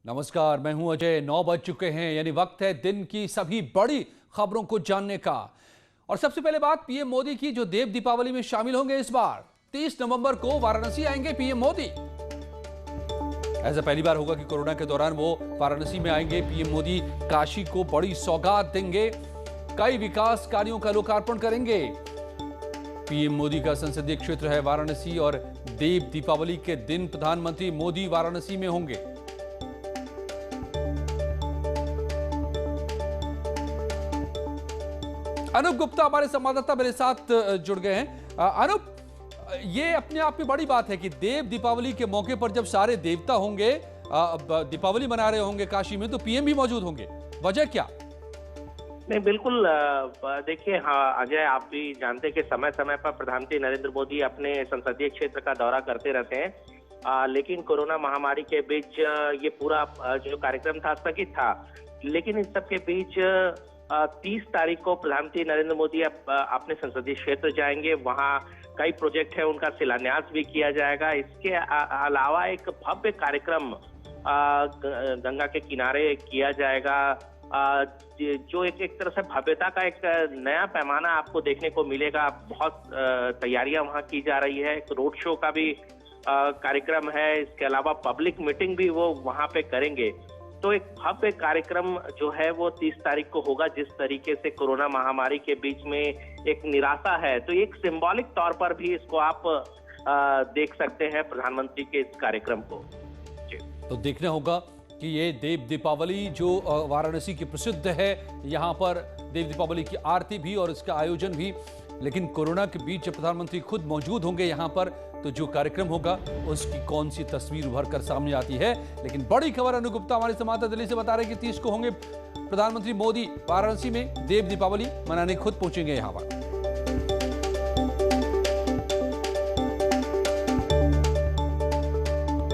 नमस्कार, मैं हूं अजय। 9 बज चुके हैं, यानी वक्त है दिन की सभी बड़ी खबरों को जानने का। और सबसे पहले बात पीएम मोदी की, जो देव दीपावली में शामिल होंगे। इस बार 30 नवंबर को वाराणसी आएंगे पीएम मोदी। ऐसा पहली बार होगा कि कोरोना के दौरान वो वाराणसी में आएंगे। पीएम मोदी काशी को बड़ी सौगात देंगे, कई विकास कार्यों का लोकार्पण करेंगे। पीएम मोदी का संसदीय क्षेत्र है वाराणसी और देव दीपावली के दिन प्रधानमंत्री मोदी वाराणसी में होंगे। अनूप गुप्ता हमारे संवाददाता मेरे साथ जुड़ गए हैं। अनूप, ये अपने आप में बड़ी बात है कि देव दीपावली के मौके पर जब सारे देवता होंगे, दीपावली मना रहे होंगे काशी में, तो पीएम भी मौजूद होंगे। वजह क्या? नहीं, बिल्कुल। देखिए, हाँ अजय, आप भी जानते हैं कि समय समय पर प्रधानमंत्री नरेंद्र मोदी अपने संसदीय क्षेत्र का दौरा करते रहते हैं। लेकिन कोरोना महामारी के बीच ये पूरा जो कार्यक्रम था स्थगित था। लेकिन इस सब के बीच 30 तारीख को प्रधानमंत्री नरेंद्र मोदी अपने संसदीय क्षेत्र जाएंगे। वहां कई प्रोजेक्ट है, उनका शिलान्यास भी किया जाएगा। इसके अलावा एक भव्य कार्यक्रम गंगा के किनारे किया जाएगा, जो एक तरह से भव्यता का एक नया पैमाना आपको देखने को मिलेगा। बहुत तैयारियां वहां की जा रही है। एक रोड शो का भी कार्यक्रम है। इसके अलावा पब्लिक मीटिंग भी वो वहां पे करेंगे। तो एक भव्य कार्यक्रम जो है वो 30 तारीख को होगा। जिस तरीके से कोरोना महामारी के बीच में एक निराशा है, तो एक सिंबॉलिक तौर पर भी इसको आप देख सकते हैं प्रधानमंत्री के इस कार्यक्रम को। तो देखना होगा कि ये देव दीपावली जो वाराणसी की प्रसिद्ध है, यहाँ पर देव दीपावली की आरती भी और इसका आयोजन भी। लेकिन कोरोना के बीच जब प्रधानमंत्री खुद मौजूद होंगे यहाँ पर, तो जो कार्यक्रम होगा उसकी कौन सी तस्वीर उभर कर सामने आती है। लेकिन बड़ी खबर अनु गुप्ता हमारे संवाददाता दिल्ली से बता रहे हैं कि 30 को होंगे प्रधानमंत्री मोदी वाराणसी में, देव दीपावली मनाने खुद पहुंचेंगे यहाँ पर।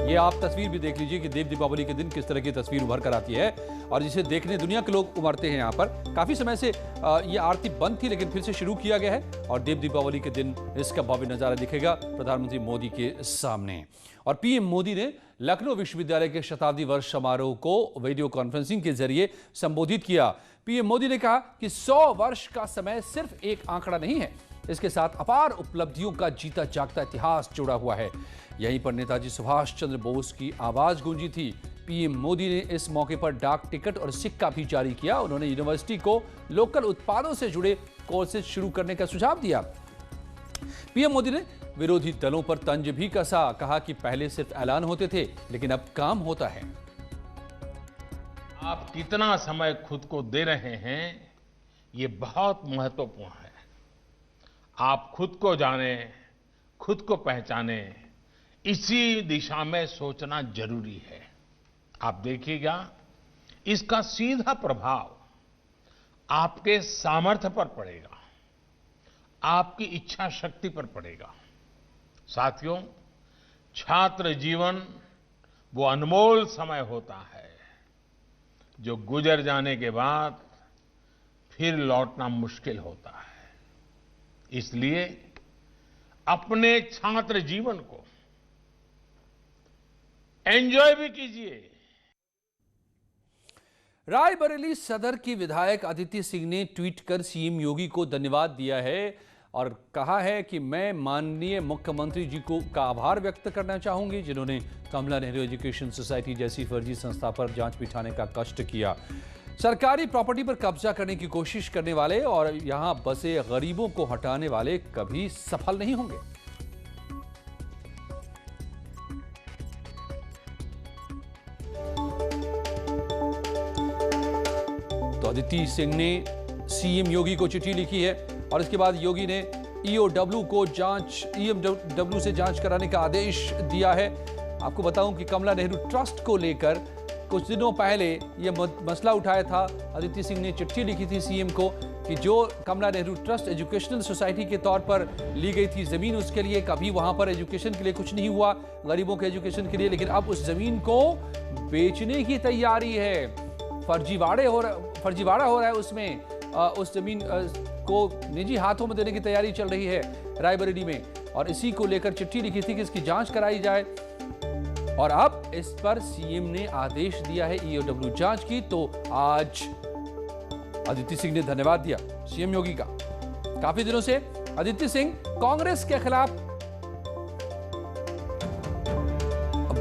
ये आप तस्वीर भी देख लीजिए कि देव दीपावली के दिन किस तरह की तस्वीर उभर कर आती है और जिसे देखने दुनिया के लोग उमड़ते हैं यहाँ पर। काफी समय से ये आरती बंद थी, लेकिन फिर से शुरू किया गया है और देव दीपावली के दिन इसका भव्य नजारा दिखेगा प्रधानमंत्री मोदी के सामने। और पीएम मोदी ने लखनऊ विश्वविद्यालय के शताब्दी वर्ष समारोह को वीडियो कॉन्फ्रेंसिंग के जरिए संबोधित किया। पीएम मोदी ने कहा कि 100 वर्ष का समय सिर्फ एक आंकड़ा नहीं है, इसके साथ अपार उपलब्धियों का जीता जागता इतिहास जुड़ा हुआ है। यहीं पर नेताजी सुभाष चंद्र बोस की आवाज गूंजी थी। पीएम मोदी ने इस मौके पर डाक टिकट और सिक्का भी जारी किया। उन्होंने यूनिवर्सिटी को लोकल उत्पादों से जुड़े कोर्सेज शुरू करने का सुझाव दिया। पीएम मोदी ने विरोधी दलों पर तंज भी कसा, कहा कि पहले सिर्फ ऐलान होते थे, लेकिन अब काम होता है। आप कितना समय खुद को दे रहे हैं, ये बहुत महत्वपूर्ण है। आप खुद को जाने, खुद को पहचाने, इसी दिशा में सोचना जरूरी है। आप देखिएगा, इसका सीधा प्रभाव आपके सामर्थ्य पर पड़ेगा, आपकी इच्छा शक्ति पर पड़ेगा। साथियों, छात्र जीवन वो अनमोल समय होता है जो गुजर जाने के बाद फिर लौटना मुश्किल होता है। इसलिए अपने छात्र जीवन को एंजॉय भी कीजिए। रायबरेली सदर की विधायक अदिति सिंह ने ट्वीट कर सीएम योगी को धन्यवाद दिया है और कहा है कि मैं माननीय मुख्यमंत्री जी का आभार व्यक्त करना चाहूंगी, जिन्होंने कमला नेहरू एजुकेशन सोसाइटी जैसी फर्जी संस्था पर जांच बिठाने का कष्ट किया। सरकारी प्रॉपर्टी पर कब्जा करने की कोशिश करने वाले और यहां बसे गरीबों को हटाने वाले कभी सफल नहीं होंगे। तो अदिति सिंह ने सीएम योगी को चिट्ठी लिखी है और इसके बाद योगी ने ईओडब्ल्यू से जांच कराने का आदेश दिया है। आपको बताऊं कि कमला नेहरू ट्रस्ट को लेकर कुछ दिनों पहले यह मसला उठाया था। अदिति सिंह ने चिट्ठी लिखी थी सीएम को कि जो कमला नेहरू ट्रस्ट एजुकेशनल सोसाइटी के तौर पर ली गई थी जमीन, उसके लिए कभी वहां पर एजुकेशन के लिए कुछ नहीं हुआ, गरीबों के एजुकेशन के लिए। लेकिन अब उस जमीन को बेचने की तैयारी है। फर्जीवाड़ा हो रहा है उसमें। उस जमीन को निजी हाथों में देने की तैयारी चल रही है रायबरेली में और इसी को लेकर चिट्ठी लिखी थी कि इसकी जांच कराई जाए। और अब इस पर सीएम ने आदेश दिया है ईओडब्ल्यू जांच की। तो आज अदिति सिंह ने धन्यवाद दिया सीएम योगी का। काफी दिनों से अदिति सिंह कांग्रेस के खिलाफ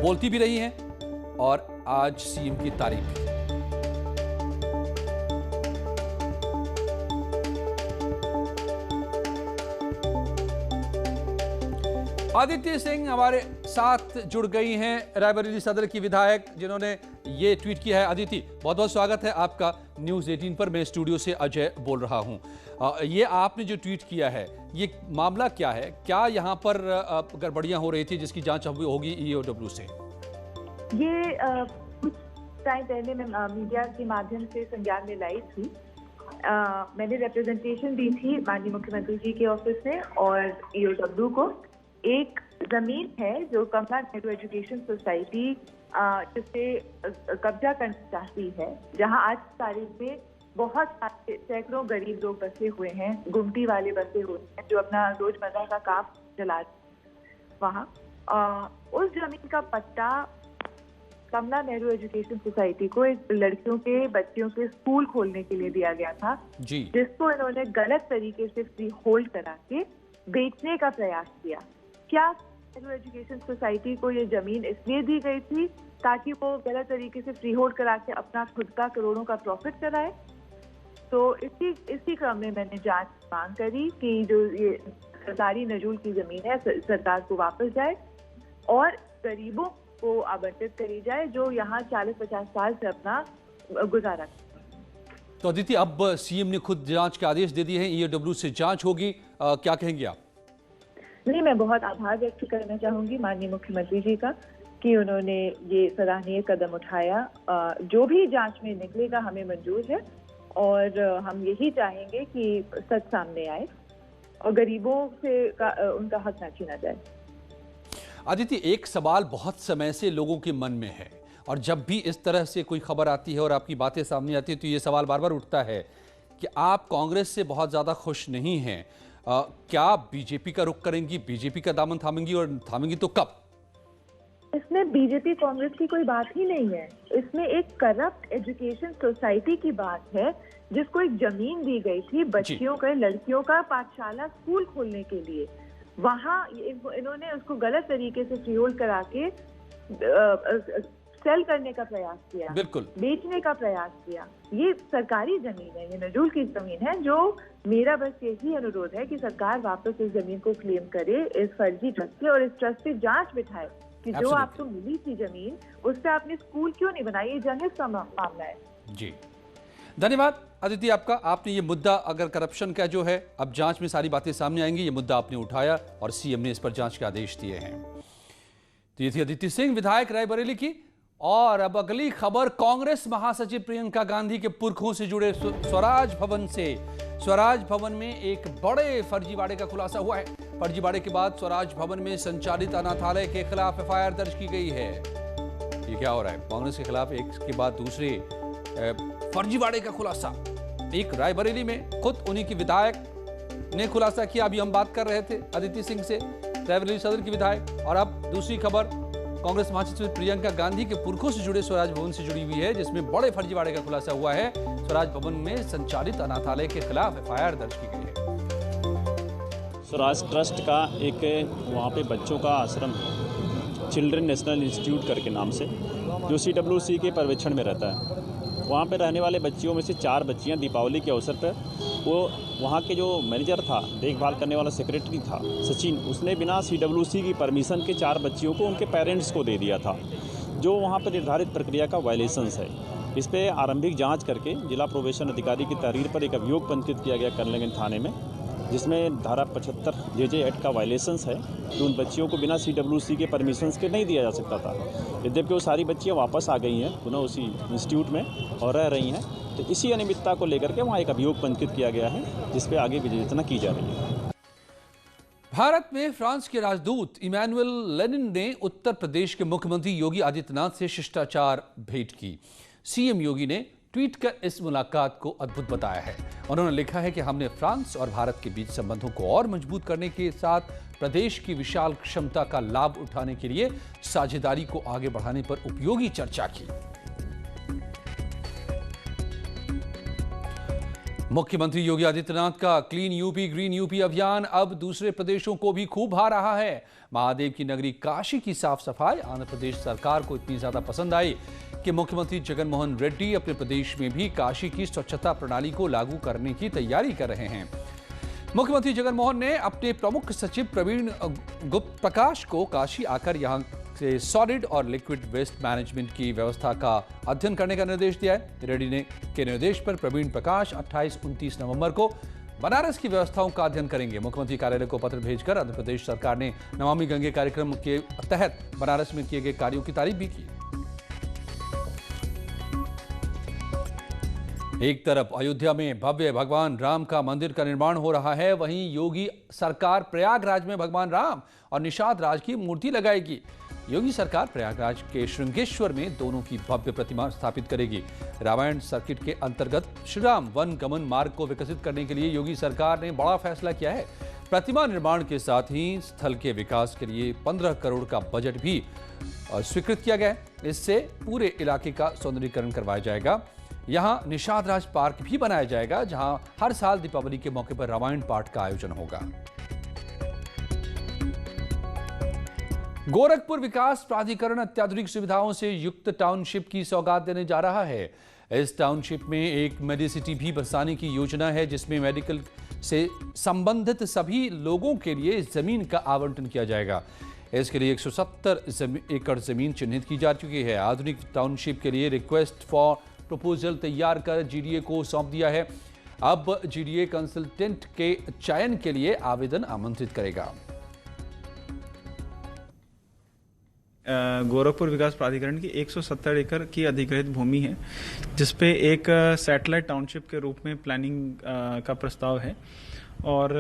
बोलती भी रही हैं और आज सीएम की तारीफ की। अदिति सिंह हमारे साथ जुड़ गई हैं, रायबरेली सदर की विधायक, जिन्होंने ये ट्वीट किया है। अदिति, बहुत बहुत स्वागत है आपका न्यूज़ 18 पर। मैं स्टूडियो से अजय बोल रहा हूं। ये आपने जो ट्वीट किया है, ये मामला क्या है? क्या यहाँ पर गड़बड़ियां हो रही थी जिसकी जांच होगी ईओडब्ल्यू से? ये कुछ टाइम पहले मैं मीडिया के माध्यम से संज्ञान में लाई थी। मैंने रिप्रेजेंटेशन दी थी माननीय मुख्यमंत्री जी के ऑफिस में और ईओडब्ल्यू को। एक जमीन है जो कमला नेहरू एजुकेशन सोसाइटी जिसे कब्जा करना चाहती है, जहां आज की तारीख में बहुत सारे सैकड़ों गरीब लोग बसे हुए हैं, गुमटी वाले बसे हुए हैं जो अपना रोजमर्रा का काम चलाते। वहाँ उस जमीन का पट्टा कमला नेहरू एजुकेशन सोसाइटी को एक लड़कियों के बच्चियों के स्कूल खोलने के लिए दिया गया था, जिसको इन्होंने गलत तरीके से फ्री होल्ड करा के बेचने का प्रयास किया। क्या नेहरू एजुकेशन सोसाइटी को ये जमीन इसलिए दी गई थी ताकि वो गलत तरीके से फ्री होल्ड करा के अपना खुद का करोड़ों का प्रॉफिट कराए? तो इसी क्रम में मैंने जांच मांग करी कि जो ये सरकारी नजूल की जमीन है सरकार को वापस जाए और गरीबों को आवंटित करी जाए जो यहाँ 40-50 साल से अपना गुजारा। तो अदिति, अब सीएम ने खुद जांच के आदेश दे दिए हैं, ईओडब्ल्यू से जांच होगी, क्या कहेंगे आप? नहीं, मैं बहुत आभार व्यक्त करना चाहूंगी माननीय मुख्यमंत्री जी का कि उन्होंने ये सराहनीय कदम उठाया। जो भी जांच में निकलेगा हमें मंजूर है और हम यही चाहेंगे कि सच सामने आए और गरीबों से उनका हक न छीना जाए। अदिति, एक सवाल बहुत समय से लोगों के मन में है और जब भी इस तरह से कोई खबर आती है और आपकी बातें सामने आती है तो ये सवाल बार बार उठता है कि आप कांग्रेस से बहुत ज्यादा खुश नहीं हैं। क्या बीजेपी का रुख करेंगी, बीजेपी का दामन थामेंगी और थामेंगी तो कब? इसमें बीजेपी कांग्रेस की कोई बात ही नहीं है। इसमें एक करप्ट एजुकेशन सोसाइटी की बात है जिसको एक जमीन दी गई थी बच्चियों का, लड़कियों का पाठशाला स्कूल खोलने के लिए। वहाँ इन्होंने उसको गलत तरीके से फ्री होल्ड करा के सेल करने का प्रयास किया, बिल्कुल बेचने का प्रयास किया। ये सरकारी जमीन है, ये नजूल की जमीन है। जो मेरा बस यही अनुरोध है कि सरकार वापस इस जमीन को क्लेम करे, इस फर्जी ट्रस्ट पे, और इस ट्रस्ट पे जांच बिठाए कि जो आपको मिली थी जमीन उस पे आपने स्कूल क्यों नहीं बनाई। ये जनहित का मामला है। जी, धन्यवाद अदिति आपका। आपने ये मुद्दा, अगर करप्शन का जो है, अब जांच में सारी बातें सामने आएंगी, ये मुद्दा आपने उठाया और सीएम ने इस पर जांच के आदेश दिए हैं। तो ये थी अदिति सिंह, विधायक रायबरेली की। और अब अगली खबर कांग्रेस महासचिव प्रियंका गांधी के पुरखों से जुड़े स्वराज भवन से। स्वराज भवन में एक बड़े फर्जीवाड़े का खुलासा हुआ है। फर्जीवाड़े के बाद स्वराज भवन में संचालित अनाथालय के खिलाफ एफआईआर दर्ज की गई है। ये क्या हो रहा है? कांग्रेस के खिलाफ एक के बाद दूसरे फर्जीवाड़े का खुलासा। एक रायबरेली में खुद उन्हीं की विधायक ने खुलासा किया। अभी हम बात कर रहे थे अदिति सिंह से, रायबरेली सदर की विधायक। और अब दूसरी खबर कांग्रेस महासचिव प्रियंका गांधी के पुरखों से जुड़े स्वराज भवन से जुड़ी हुई है, जिसमें बड़े फर्जीवाड़े का खुलासा हुआ है। स्वराज भवन में संचालित अनाथालय के खिलाफ एफआईआर दर्ज की गई है। स्वराज ट्रस्ट का एक वहाँ पे बच्चों का आश्रम है, चिल्ड्रन नेशनल इंस्टीट्यूट करके नाम से, जो CWC के पर्यवेक्षण में रहता है। वहाँ पे रहने वाले बच्चियों में से 4 बच्चियाँ दीपावली के अवसर पर, वो वहाँ के जो मैनेजर था, देखभाल करने वाला सेक्रेटरी था सचिन, उसने बिना CWC की परमिशन के 4 बच्चियों को उनके पेरेंट्स को दे दिया था, जो वहाँ पर निर्धारित प्रक्रिया का वायलेशंस है। इस पर आरंभिक जांच करके जिला प्रोबेशन अधिकारी की तहरीर पर एक अभियोग पंजीकृत किया गया करलेगंज थाने में, जिसमें धारा 75 JJ एक्ट का वायलेशंस है, जो उन बच्चियों को बिना CWC के परमिशंस के नहीं दिया जा सकता था। यद्यपि वो सारी बच्चियाँ वापस आ गई हैं पुनः उसी इंस्टीट्यूट में और रह रही हैं। तो इसी अनियमितता को लेकर के वहाँ एक अभियोग पंजीकृत किया गया है, जिस पे आगे विवेचना की जा रही है। भारत में फ्रांस के राजदूत इमैनुअल लेनिन ने उत्तर प्रदेश के मुख्यमंत्री योगी आदित्यनाथ से शिष्टाचार भेंट की। सीएम योगी ने ट्वीट कर इस मुलाकात को अद्भुत बताया है। उन्होंने लिखा है कि हमने फ्रांस और भारत के बीच संबंधों को और मजबूत करने के साथ प्रदेश की विशाल क्षमता का लाभ उठाने के लिए साझेदारी को आगे बढ़ाने पर उपयोगी चर्चा की। मुख्यमंत्री योगी आदित्यनाथ का क्लीन यूपी ग्रीन यूपी अभियान अब दूसरे प्रदेशों को भी खूब भा रहा है। महादेव की नगरी काशी की साफ सफाई आंध्र प्रदेश सरकार को इतनी ज्यादा पसंद आई कि मुख्यमंत्री जगन मोहन रेड्डी अपने प्रदेश में भी काशी की स्वच्छता प्रणाली को लागू करने की तैयारी कर रहे हैं। मुख्यमंत्री जगन मोहन ने अपने प्रमुख सचिव प्रवीण गुप्त प्रकाश को काशी आकर यहां से सॉलिड और लिक्विड वेस्ट मैनेजमेंट की व्यवस्था का अध्ययन करने का निर्देश दिया है। रेड्डी के निर्देश पर प्रवीण प्रकाश 28-29 नवंबर को बनारस की व्यवस्थाओं का अध्ययन करेंगे। मुख्यमंत्री कार्यालय को पत्र भेजकर आंध्र प्रदेश सरकार ने नमामि गंगे कार्यक्रम के तहत बनारस में किए गए कार्यों की तारीफ भी की। एक तरफ अयोध्या में भव्य भगवान राम का मंदिर का निर्माण हो रहा है, वहीं योगी सरकार प्रयागराज में भगवान राम और निषाद राज की मूर्ति लगाएगी। योगी सरकार प्रयागराज के श्रृंगेश्वर में दोनों की भव्य प्रतिमा स्थापित करेगी। रामायण सर्किट के अंतर्गत श्री राम वन गमन मार्ग को विकसित करने के लिए योगी सरकार ने बड़ा फैसला किया है। प्रतिमा निर्माण के साथ ही स्थल के विकास के लिए 15 करोड़ का बजट भी स्वीकृत किया गया है। इससे पूरे इलाके का सौंदर्यीकरण करवाया जाएगा। यहां निषाद राज पार्क भी बनाया जाएगा, जहां हर साल दीपावली के मौके पर रामायण पाठ का आयोजन होगा। गोरखपुर विकास प्राधिकरण अत्याधुनिक सुविधाओं से युक्त टाउनशिप की सौगात देने जा रहा है। इस टाउनशिप में एक मेडिसिटी भी बसाने की योजना है, जिसमें मेडिकल से संबंधित सभी लोगों के लिए जमीन का आवंटन किया जाएगा। इसके लिए 170 एकड़ जमीन चिन्हित की जा चुकी है। आधुनिक टाउनशिप के लिए रिक्वेस्ट फॉर प्रपोजल तैयार कर जीडीए को सौंप दिया है। अब जीडीए कंसल्टेंट के चयन के लिए आवेदन आमंत्रित करेगा। गोरखपुर विकास प्राधिकरण की 170 एकड़ की अधिग्रहित भूमि है, जिसपे एक सैटेलाइट टाउनशिप के रूप में प्लानिंग का प्रस्ताव है। और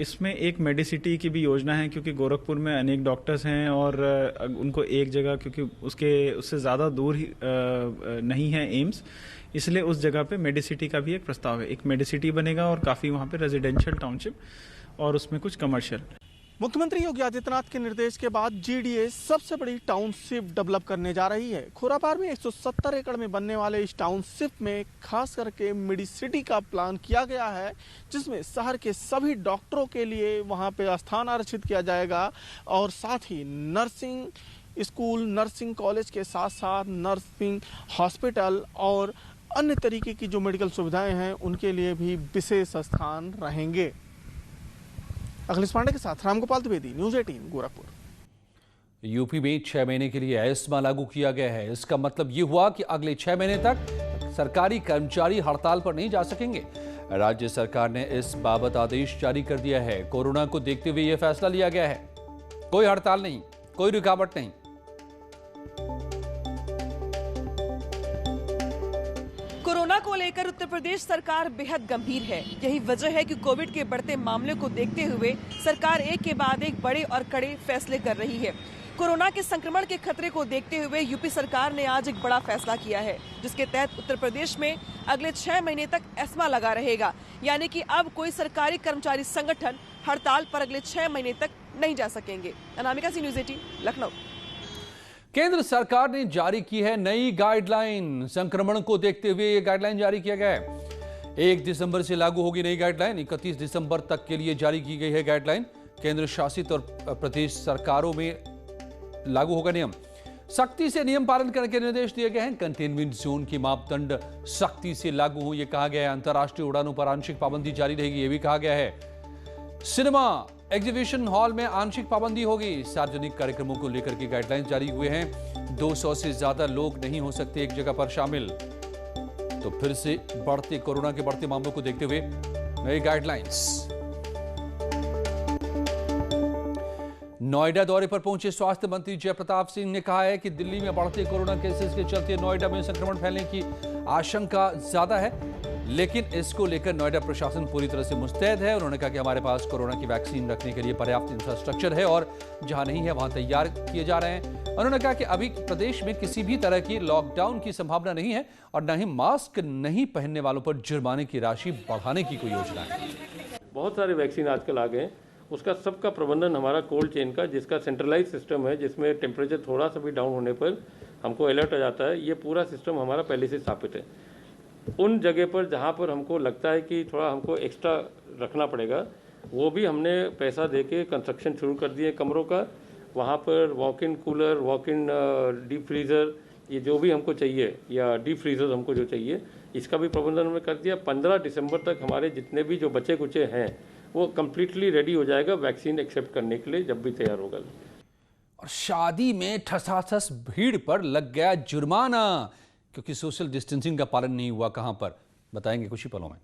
इसमें एक मेडिसिटी की भी योजना है, क्योंकि गोरखपुर में अनेक डॉक्टर्स हैं और उनको एक जगह, क्योंकि उससे ज़्यादा दूर ही नहीं है एम्स, इसलिए उस जगह पे मेडिसिटी का भी एक प्रस्ताव है। एक मेडिसिटी बनेगा और काफ़ी वहाँ पे रेजिडेंशियल टाउनशिप और उसमें कुछ कमर्शियल। मुख्यमंत्री योगी आदित्यनाथ के निर्देश के बाद जीडीए सबसे बड़ी टाउनशिप डेवलप करने जा रही है। खुरापार में 170 एकड़ में बनने वाले इस टाउनशिप में खास करके मेडिसिटी का प्लान किया गया है, जिसमें शहर के सभी डॉक्टरों के लिए वहां पे स्थान आरक्षित किया जाएगा और साथ ही नर्सिंग स्कूल, नर्सिंग कॉलेज के साथ साथ नर्सिंग हॉस्पिटल और अन्य तरीके की जो मेडिकल सुविधाएं हैं उनके लिए भी विशेष स्थान रहेंगे। अखिलेश पांडे के साथ रामगोपाल द्विवेदी, न्यूज़ 18 गोरखपुर। यूपी में 6 महीने के लिए एस्मा लागू किया गया है। इसका मतलब ये हुआ कि अगले 6 महीने तक सरकारी कर्मचारी हड़ताल पर नहीं जा सकेंगे। राज्य सरकार ने इस बाबत आदेश जारी कर दिया है। कोरोना को देखते हुए यह फैसला लिया गया है। कोई हड़ताल नहीं, कोई रुकावट नहीं। कोरोना को लेकर उत्तर प्रदेश सरकार बेहद गंभीर है। यही वजह है कि कोविड के बढ़ते मामले को देखते हुए सरकार एक के बाद एक बड़े और कड़े फैसले कर रही है। कोरोना के संक्रमण के खतरे को देखते हुए यूपी सरकार ने आज एक बड़ा फैसला किया है, जिसके तहत उत्तर प्रदेश में अगले 6 महीने तक एस्मा लगा रहेगा। यानी कि अब कोई सरकारी कर्मचारी संगठन हड़ताल पर अगले 6 महीने तक नहीं जा सकेंगे। अनामिका सी, न्यूज़ 18 लखनऊ। केंद्र सरकार ने जारी की है नई गाइडलाइन। संक्रमण को देखते हुए यह गाइडलाइन जारी किया गया है। 1 दिसंबर से लागू होगी नई गाइडलाइन। 31 दिसंबर तक के लिए जारी की गई है गाइडलाइन। केंद्र शासित और प्रदेश सरकारों में लागू होगा नियम। सख्ती से नियम पालन करने के निर्देश दिए गए हैं। कंटेनमेंट जोन के मापदंड सख्ती से लागू हो, यह कहा गया है। अंतर्राष्ट्रीय उड़ानों पर आंशिक पाबंदी जारी रहेगी, यह भी कहा गया है। सिनेमा एग्जीबिशन हॉल में आंशिक पाबंदी होगी। सार्वजनिक कार्यक्रमों को लेकर के गाइडलाइंस जारी हुए हैं। 200 से ज्यादा लोग नहीं हो सकते एक जगह पर शामिल। तो फिर से कोरोना के बढ़ते मामलों को देखते हुए नई गाइडलाइंस। नोएडा दौरे पर पहुंचे स्वास्थ्य मंत्री जयप्रताप सिंह ने कहा है कि दिल्ली में बढ़ते कोरोना केसेस के चलते नोएडा में संक्रमण फैलने की आशंका ज्यादा है, लेकिन इसको लेकर नोएडा प्रशासन पूरी तरह से मुस्तैद है। उन्होंने कहा कि हमारे पास कोरोना की वैक्सीन रखने के लिए पर्याप्त इंफ्रास्ट्रक्चर है और जहां नहीं है वहां तैयार किए जा रहे हैं। उन्होंने कहा कि अभी प्रदेश में किसी भी तरह की लॉकडाउन की संभावना नहीं है और न ही मास्क नहीं पहनने वालों पर जुर्माने की राशि बढ़ाने की कोई योजना है। बहुत सारे वैक्सीन आजकल आ गए हैं, उसका सबका प्रबंधन हमारा कोल्ड चेन का, जिसका सेंट्रलाइज सिस्टम है, जिसमें टेम्परेचर थोड़ा सा भी डाउन होने पर हमको अलर्ट आ जाता है। ये पूरा सिस्टम हमारा पहले से स्थापित है। उन जगह पर जहाँ पर हमको लगता है कि थोड़ा हमको एक्स्ट्रा रखना पड़ेगा, वो भी हमने पैसा देके कंस्ट्रक्शन शुरू कर दिए कमरों का। वहाँ पर walk in cooler, walk in deep freezer, ये जो भी हमको चाहिए, या डीप फ्रीज़र हमको जो चाहिए, इसका भी प्रबंधन हमने कर दिया। 15 दिसंबर तक हमारे जितने भी जो बचे कुचे हैं वो कम्प्लीटली रेडी हो जाएगा वैक्सीन एक्सेप्ट करने के लिए जब भी तैयार होगा। और शादी में ठसाठस भीड़ पर लग गया जुर्माना, क्योंकि सोशल डिस्टेंसिंग का पालन नहीं हुआ। कहां पर, बताएंगे कुछ ही पलों में।